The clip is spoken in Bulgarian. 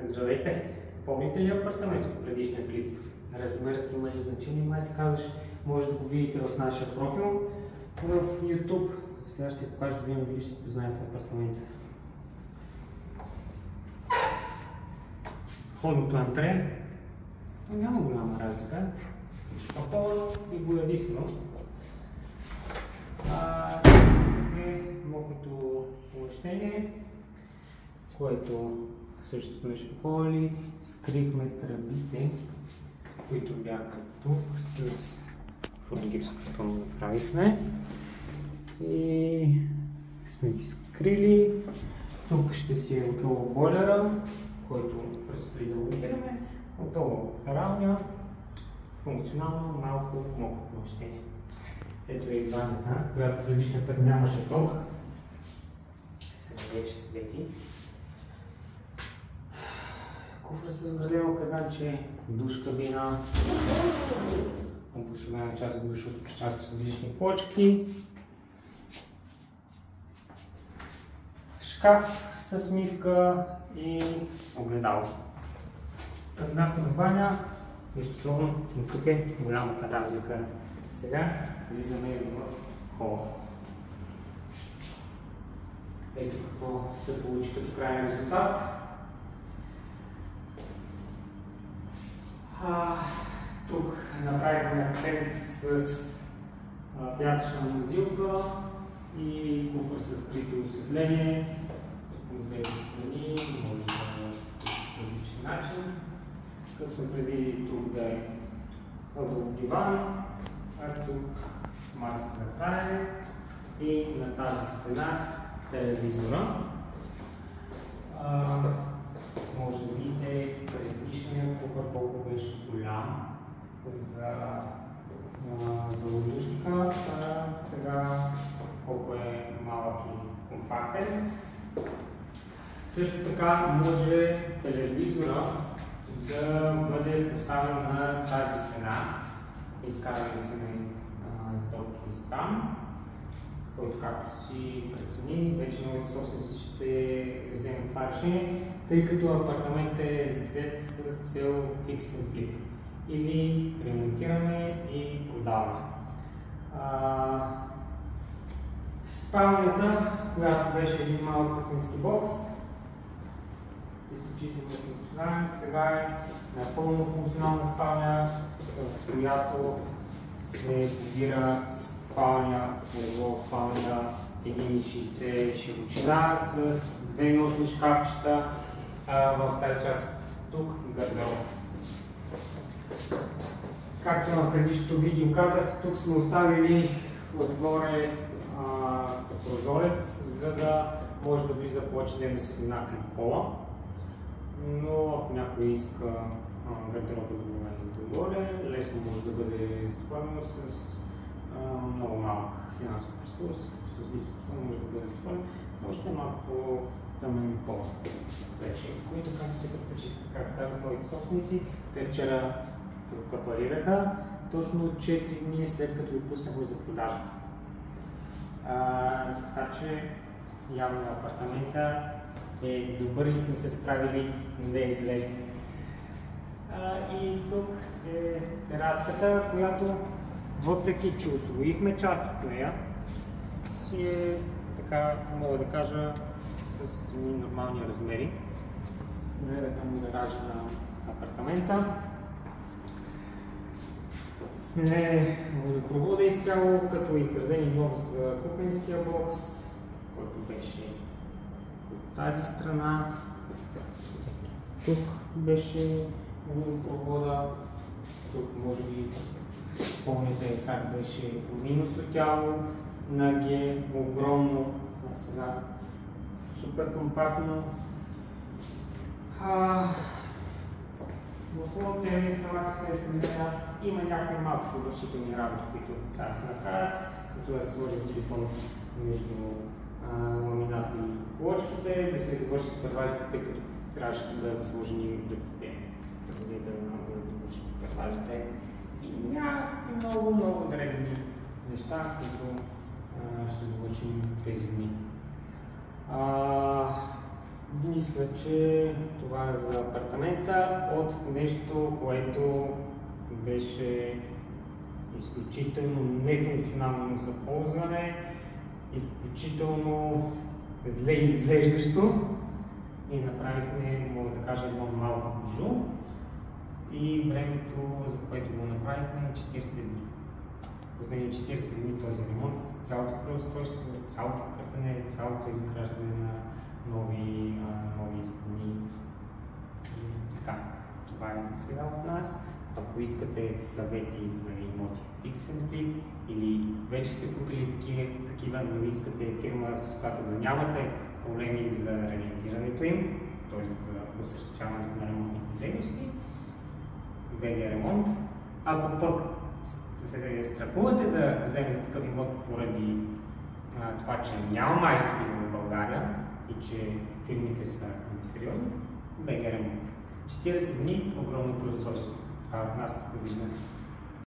Здравейте! Помните ли апартамент от предишния клип? Размерът има ли значение? Май се казваш, може да го видите в нашия профил в YouTube. Сега ще покажа да видим дали ще познаете апартамента. Входното антре. Няма голяма разлика. Шпаковано и боядисано. Е мокрото помещение, което също сме шпаковали. Скрихме тръбите, които бяха тук с фотогипс, което направихме. И сме ги скрили. Тук ще си е отново бойлера, който предстои да монтираме. Отново пералня, функционално малко мокро помещение. Ето е и ванната, която предишния път нямаше ток. Сега вече свети. Куфър с градено казанче, душ кабина, обособена част от душовото пространство с различни плочки, шкаф с мивка и огледало. Стандартна баня, нищо особено, но тук е голямата разлика. Сега влизаме в хола. Ето какво се получи като крайен резултат. Тук направихме акцент с пясъчна мазилка и куфър с скрито осветление. От двете страни може да е по различен начин. Като съм предвидили тук да е хъбов диван, а тук маска за хранене и на тази стена телевизора. Може да видите предишния куфър колко беше голям за воздушника, сега колко е малък и компактен. Също така може телевизора да бъде поставен на тази стена. Изкарали сме топки там, който както си прецени, вече новите собственици ще вземат това решение, тъй като апартаментът е взет с цел фиксен флип. Или ремонтираме и продаваме. Спалнята, която беше един малък кухненски бокс, изключително функционален, сега е напълно функционална спалня, в която се подбира спалня, легло спалня 1,60 широчина с две нощни шкафчета, в тази част тук гардероб. Както на предишното видео казах, тук сме оставили отгоре прозорец, за да може да влиза повече дневна светлина към пола. Но ако някой иска гардероба да бъде догоре, лесно може да бъде затворено с много малък финансов ресурс, с ниското може да бъде затворено, но още е малко по-тъмен пола. Вече, които както се предпочита, както казах моите собственици, те вчера прокапарираха точно 4 дни след като го пуснахме за продажба. Така че явно апартамента е добър и сме се справили не зле. И тук е тераската, която въпреки че усвоихме част от нея, си е така, мога да кажа, с едни нормални размери. Гледате му гаража на апартамента. Сме водопровода изцяло, като е изграден и нов за кухненския бокс, който беше от тази страна. Тук беше водопровода. Тук може би спомните как беше миното тяло на Г, огромно, а сега супер компактно. В лодната инсталацията е сменена. Има някои малки повършителни работи, които трябва да се направят, като да се сложи силикон между ламината и плочките, да се довършат первазите, тъй като трябваше да бъдат сложени дъктите, преди да довършат первазите. И някакви много дребни неща, които ще довършим тези дни. Мисля, че това е за апартамента от нещо, което беше изключително нефункционално за ползване, изключително зле изглеждащо и направихме, мога да кажа, едно малко бижу и времето, за което го направихме, е 40 дни. Отнени 40 дни този ремонт с цялото преустройство, цялото къртане, цялото изграждане на нови стени. Така, това е за сега от нас. Ако искате съвети за имоти в Fix and Flip или вече сте купили такива, но искате фирма, с която да нямате проблеми за реализирането им, т.е. за осъществяването на ремонтните дейности, BG Ремонт. Ако пък се страхувате да вземете такъв имот поради това, че няма майстори в България и че фирмите са несериозни, BG Ремонт. 40 дни, огромно преустройство. Това от нас, довиждане.